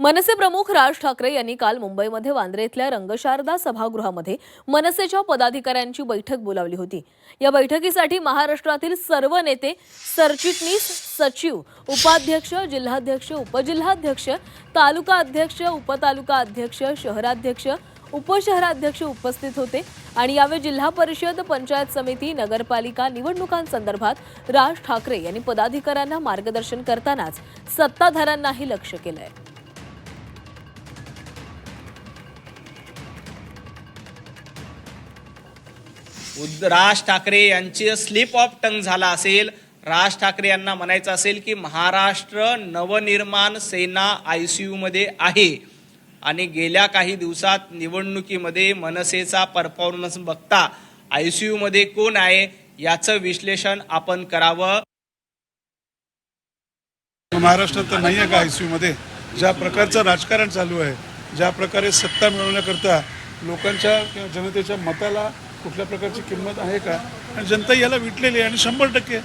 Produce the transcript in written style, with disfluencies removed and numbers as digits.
मनसे प्रमुख राज ठाकरे यांनी काल मुंबईमध्ये वांद्रे इथल्या रंगशारदा सभागृहामध्ये मनसेच्या पदाधिकाऱ्यांची बैठक बोलावली होती। या बैठकीसाठी महाराष्ट्रातील सर्व नेते, सरचिटणीस, सचिव, उपाध्यक्ष, जिल्हाध्यक्ष, उपजिल्हाध्यक्ष, तालुका अध्यक्ष, उपतालुका अध्यक्ष, शहराध्यक्ष, उपशहराध्यक्ष उपस्थित होते आणि यावेळी जिल्हा परिषद, पंचायत समिती, नगरपालिका निवडणुकांसंदर्भात राज ठाकरे यांनी पदाधिकाऱ्यांना मार्गदर्शन करतानाच सत्ताधाऱ्यांनाही लक्ष्य केलंय। राज ठाकरे यांची स्लिप ऑफ टंग झाला असेल। राज ठाकरे यांना म्हणायचं असेल की महाराष्ट्र नवनिर्माण सेना ICU मध्ये आहे आणि गेल्या काही दिवसात निवडणुकीमध्ये मनसेचा परफॉर्मन्स बघता ICU मध्ये कोण आहे याचं विश्लेषण आपण करावं। महाराष्ट्रात तर नाही आहे का ICU मध्ये? ज्या प्रकारचं राजकारण चालू आहे, ज्या प्रकारे सत्ता मिळवण्याकरता लोकांच्या किंवा जनतेच्या मताला कुठल्या प्रकारची किंमत आहे का? आणि जनता याला विटलेली आहे आणि 100%